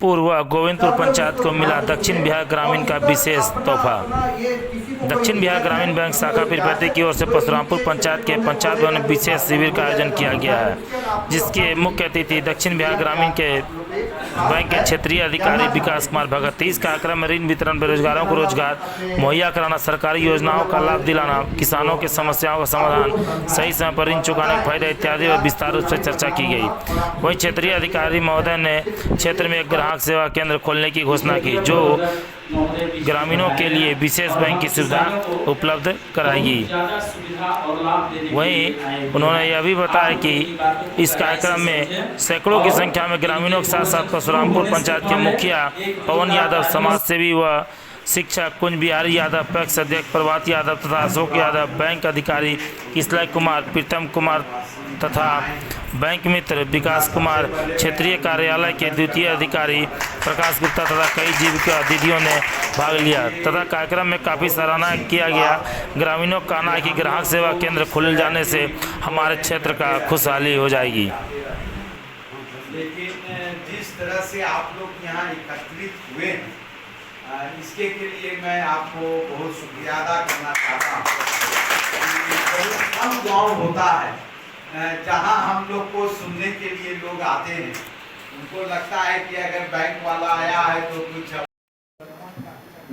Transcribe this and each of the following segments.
पूर्व गोविंदपुर पंचायत को मिला दक्षिण बिहार ग्रामीण का विशेष तोहफा। दक्षिण बिहार ग्रामीण बैंक शाखा पीरपैंती की ओर से परशुरामपुर पंचायत के पंचायत भवन में विशेष शिविर का आयोजन किया गया है, जिसके मुख्य अतिथि दक्षिण बिहार ग्रामीण के बैंक के क्षेत्रीय अधिकारी विकास कुमार भगत। इस कार्यक्रम में ऋण वितरण, बेरोजगारों को रोजगार मुहैया कराना, सरकारी योजनाओं का लाभ दिलाना, किसानों की समस्याओं का समाधान, सही समय पर ऋण चुकाने के फायदे इत्यादि पर विस्तार रूप से चर्चा की गई। वहीं क्षेत्रीय अधिकारी महोदय ने क्षेत्र में एक ग्राहक सेवा केंद्र खोलने की घोषणा की, जो ग्रामीणों के लिए विशेष बैंक की सुविधा उपलब्ध कराएगी। वहीं उन्होंने यह भी बताया कि इस कार्यक्रम में सैकड़ों की संख्या में ग्रामीणों के साथ साथ परशुरामपुर पंचायत के मुखिया पवन यादव, समाज सेवी व शिक्षक कुंज बिहारी यादव, पैक्स अध्यक्ष प्रभात यादव तथा अशोक यादव, बैंक अधिकारी किसलय कुमार, प्रीतम कुमार तथा बैंक मित्र विकास कुमार, क्षेत्रीय कार्यालय के द्वितीय अधिकारी प्रकाश गुप्ता तथा कई जीविका दीदियों ने भाग लिया तथा कार्यक्रम में काफ़ी सराहना किया गया। ग्रामीणों का कहना है कि ग्राहक सेवा केंद्र खुल जाने से हमारे क्षेत्र का खुशहाली हो जाएगी। लेकिन जिस तरह से आप लोग यहाँ एकत्रित हुए, इसके के लिए मैं आपको बहुत शुक्रिया अदा करना चाहता हूँ। बहुत कम गाँव होता है जहाँ हम लोग को सुनने के लिए लोग आते हैं, उनको लगता है कि अगर बैंक वाला आया है तो कुछ।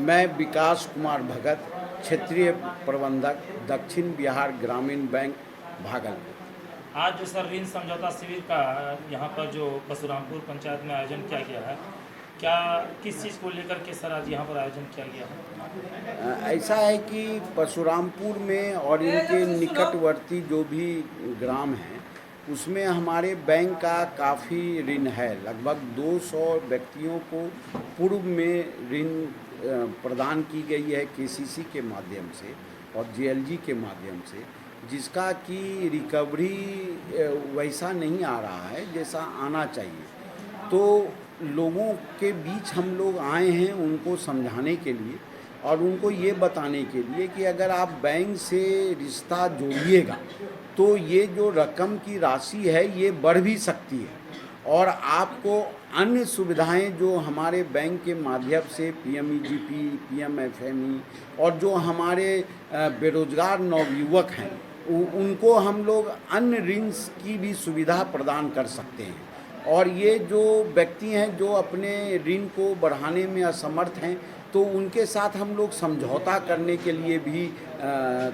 मैं विकास कुमार भगत, क्षेत्रीय प्रबंधक, दक्षिण बिहार ग्रामीण बैंक, भागलपुर। आज जो सर ऋण समझौता शिविर का यहाँ पर जो परशुरामपुर पंचायत में आयोजन किया गया है, क्या किस चीज़ को लेकर के सर आज यहाँ पर आयोजन किया गया है? ऐसा है कि परशुरामपुर में और इनके निकटवर्ती जो भी ग्राम हैं उसमें हमारे बैंक का काफ़ी ऋण है। लगभग 200 व्यक्तियों को पूर्व में ऋण प्रदान की गई है केसीसी के माध्यम से और जीएलजी के माध्यम से, जिसका कि रिकवरी वैसा नहीं आ रहा है जैसा आना चाहिए। तो लोगों के बीच हम लोग आए हैं उनको समझाने के लिए और उनको ये बताने के लिए कि अगर आप बैंक से रिश्ता जोड़िएगा तो ये जो रकम की राशि है ये बढ़ भी सकती है और आपको अन्य सुविधाएं जो हमारे बैंक के माध्यम से पीएमईजीपी, पीएमएफएमई और जो हमारे बेरोजगार नवयुवक हैं उनको हम लोग अन्य ऋण की भी सुविधा प्रदान कर सकते हैं। और ये जो व्यक्ति हैं जो अपने ऋण को बढ़ाने में असमर्थ हैं तो उनके साथ हम लोग समझौता करने के लिए भी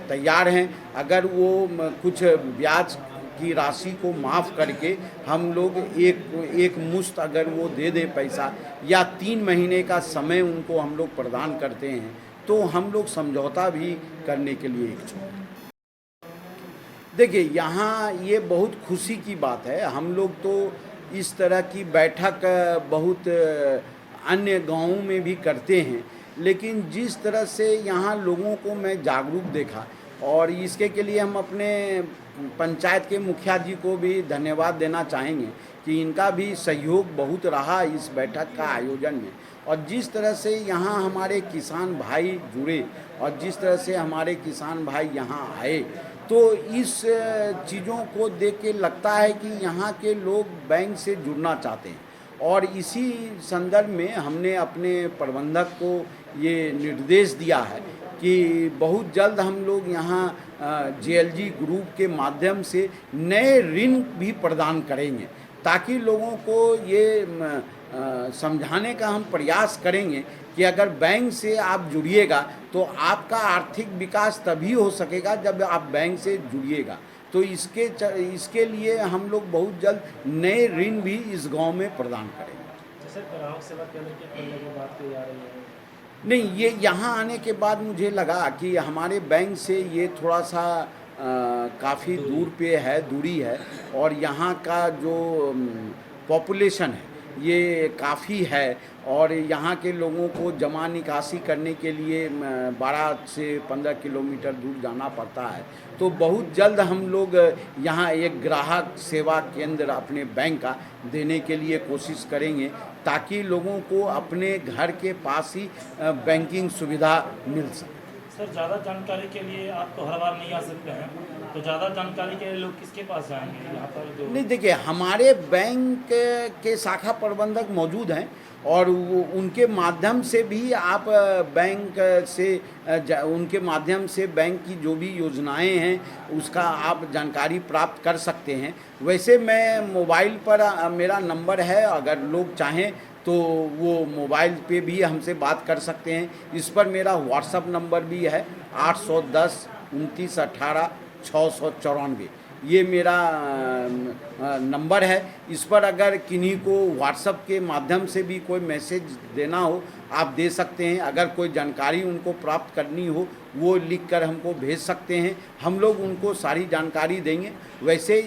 तैयार हैं। अगर वो कुछ ब्याज की राशि को माफ़ करके हम लोग एक मुश्त अगर वो दे दें पैसा या 3 महीने का समय उनको हम लोग प्रदान करते हैं तो हम लोग समझौता भी करने के लिए इच्छुक हैं। देखिए, यहाँ ये बहुत खुशी की बात है। हम लोग तो इस तरह की बैठक बहुत अन्य गाँवों में भी करते हैं, लेकिन जिस तरह से यहाँ लोगों को मैं जागरूक देखा और इसके के लिए हम अपने पंचायत के मुखिया जी को भी धन्यवाद देना चाहेंगे कि इनका भी सहयोग बहुत रहा इस बैठक का आयोजन में। और जिस तरह से यहाँ हमारे किसान भाई जुड़े और जिस तरह से हमारे किसान भाई यहाँ आए तो इस चीज़ों को देख के लगता है कि यहाँ के लोग बैंक से जुड़ना चाहते हैं। और इसी संदर्भ में हमने अपने प्रबंधक को ये निर्देश दिया है कि बहुत जल्द हम लोग यहाँ जीएलजी ग्रुप के माध्यम से नए ऋण भी प्रदान करेंगे ताकि लोगों को ये समझाने का हम प्रयास करेंगे कि अगर बैंक से आप जुड़िएगा तो आपका आर्थिक विकास तभी हो सकेगा जब आप बैंक से जुड़िएगा। तो इसके लिए हम लोग बहुत जल्द नए ऋण भी इस गांव में प्रदान करेंगे। जैसे ग्राहक सेवा केंद्र के खोलने की बात की जा रही है, नहीं, ये यहाँ आने के बाद मुझे लगा कि हमारे बैंक से ये थोड़ा सा काफ़ी दूरी है और यहाँ का जो पॉपुलेशन है ये काफ़ी है और यहाँ के लोगों को जमा निकासी करने के लिए 12 से 15 किलोमीटर दूर जाना पड़ता है। तो बहुत जल्द हम लोग यहाँ एक ग्राहक सेवा केंद्र अपने बैंक का देने के लिए कोशिश करेंगे ताकि लोगों को अपने घर के पास ही बैंकिंग सुविधा मिल सके। सर, ज़्यादा जानकारी के लिए आप तो हर बार नहीं आ सकते हैं, तो ज़्यादा जानकारी के लिए लोग किसके पास जाएंगे यहाँ पर जो नहीं, देखिए, हमारे बैंक के शाखा प्रबंधक मौजूद हैं और उनके माध्यम से भी आप बैंक से उनके माध्यम से बैंक की जो भी योजनाएं हैं उसका आप जानकारी प्राप्त कर सकते हैं। वैसे मैं मोबाइल पर मेरा नंबर है, अगर लोग चाहें तो वो मोबाइल पे भी हमसे बात कर सकते हैं। इस पर मेरा व्हाट्सअप नंबर भी है 810 29 18 694। ये मेरा नंबर है। इस पर अगर किन्हीं को व्हाट्सएप के माध्यम से भी कोई मैसेज देना हो आप दे सकते हैं। अगर कोई जानकारी उनको प्राप्त करनी हो वो लिख कर हमको भेज सकते हैं, हम लोग उनको सारी जानकारी देंगे। वैसे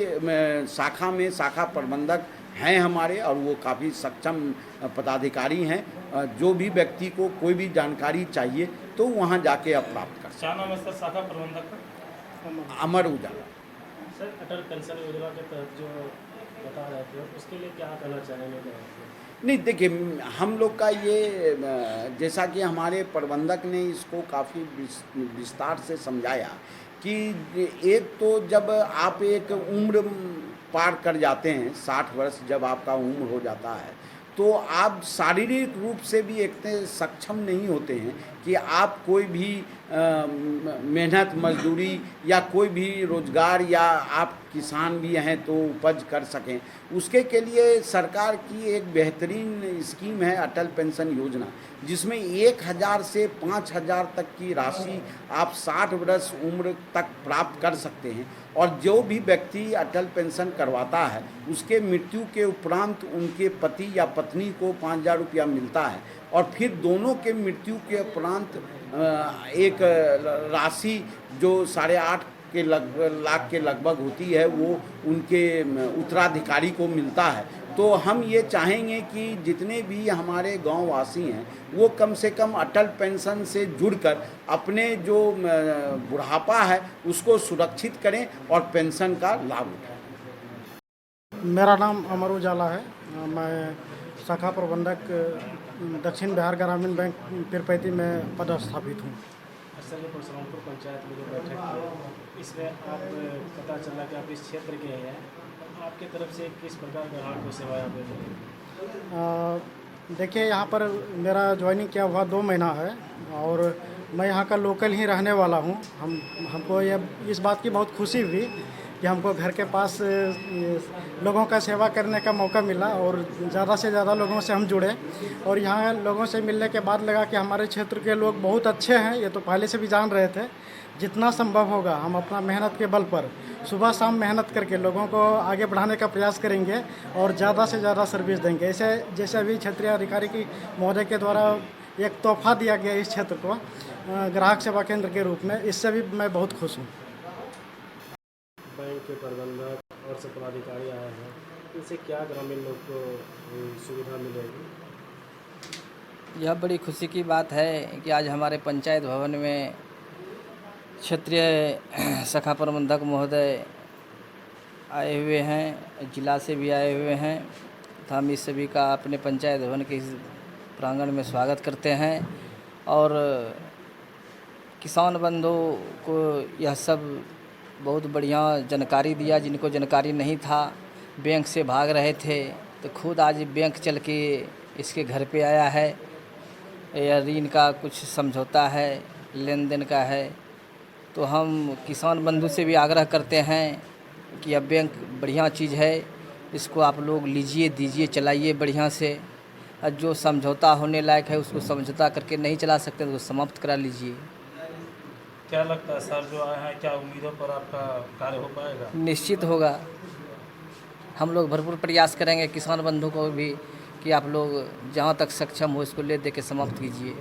शाखा में शाखा प्रबंधक हैं हमारे और वो काफ़ी सक्षम पदाधिकारी हैं। जो भी व्यक्ति को कोई भी जानकारी चाहिए तो वहाँ जाके आप प्राप्त कर सकते क्या नाम है सर शाखा प्रबंधक का? हैं। अमर उजाला। सर, अटल पेंशन योजना के तहत जो बता रहे थे उसके लिए क्या कहना चाहेंगे? नहीं, देखिए, हम लोग का ये जैसा कि हमारे प्रबंधक ने इसको काफ़ी विस्तार से समझाया कि एक तो जब आप एक उम्र पार कर जाते हैं, 60 वर्ष जब आपका उम्र हो जाता है, तो आप शारीरिक रूप से भी इतने सक्षम नहीं होते हैं कि आप कोई भी मेहनत मजदूरी या कोई भी रोज़गार या आप किसान भी हैं तो उपज कर सकें। उसके के लिए सरकार की एक बेहतरीन स्कीम है अटल पेंशन योजना, जिसमें 1000 से 5000 तक की राशि आप 60 वर्ष उम्र तक प्राप्त कर सकते हैं। और जो भी व्यक्ति अटल पेंशन करवाता है उसके मृत्यु के उपरांत उनके पति या पत्नी को 5000 रुपया मिलता है और फिर दोनों के मृत्यु के उपरांत एक राशि जो 8.5 लाख के लगभग होती है वो उनके उत्तराधिकारी को मिलता है। तो हम ये चाहेंगे कि जितने भी हमारे गाँव वासी हैं वो कम से कम अटल पेंशन से जुड़कर अपने जो बुढ़ापा है उसको सुरक्षित करें और पेंशन का लाभ उठाएं। मेरा नाम अमर उजाला है। मैं शाखा प्रबंधक दक्षिण बिहार ग्रामीण बैंक पीरपैती में पदस्थापित हूँ। सर, ये परशुरामपुर पंचायत में जो बैठक थी इसमें आप पता चला कि आप इस क्षेत्र के हैं, आपके तरफ से किस प्रकार ग्राहक को सेवाएं आप देते हैं? देखिए, यहाँ पर मेरा ज्वाइनिंग किया हुआ 2 महीना है और मैं यहाँ का लोकल ही रहने वाला हूँ। हमको ये इस बात की बहुत खुशी हुई कि हमको घर के पास लोगों का सेवा करने का मौका मिला और ज़्यादा से ज़्यादा लोगों से हम जुड़े। और यहाँ लोगों से मिलने के बाद लगा कि हमारे क्षेत्र के लोग बहुत अच्छे हैं। ये तो पहले से भी जान रहे थे। जितना संभव होगा हम अपना मेहनत के बल पर सुबह शाम मेहनत करके लोगों को आगे बढ़ाने का प्रयास करेंगे और ज़्यादा से ज़्यादा सर्विस देंगे। ऐसे जैसे अभी क्षेत्रीय अधिकारी की महोदय के द्वारा एक तोहफा दिया गया इस क्षेत्र को ग्राहक सेवा केंद्र के रूप में, इससे भी मैं बहुत खुश हूँ। बैंक के प्रबंधक और सब पदाधिकारी आए हैं, इनसे क्या ग्रामीण लोग को सुविधा मिलेगी? यह बड़ी खुशी की बात है कि आज हमारे पंचायत भवन में क्षेत्रीय शाखा प्रबंधक महोदय आए हुए हैं, जिला से भी आए हुए हैं। तो हम इस सभी का अपने पंचायत भवन के इस प्रांगण में स्वागत करते हैं और किसान बंधु को यह सब बहुत बढ़िया जानकारी दिया। जिनको जानकारी नहीं था, बैंक से भाग रहे थे, तो खुद आज बैंक चल के इसके घर पे आया है। यह ऋण का कुछ समझौता है, लेन देन का है। तो हम किसान बंधु से भी आग्रह करते हैं कि यह बैंक बढ़िया चीज़ है, इसको आप लोग लीजिए, दीजिए, चलाइए बढ़िया से। और जो समझौता होने लायक है उसको समझौता करके नहीं चला सकते तो समाप्त करा लीजिए। क्या लगता है सर जो आए हैं, क्या उम्मीदों पर आपका कार्य हो पाएगा? निश्चित होगा। हम लोग भरपूर प्रयास करेंगे किसान बंधु को भी कि आप लोग जहाँ तक सक्षम हो इसको ले दे के समाप्त कीजिए।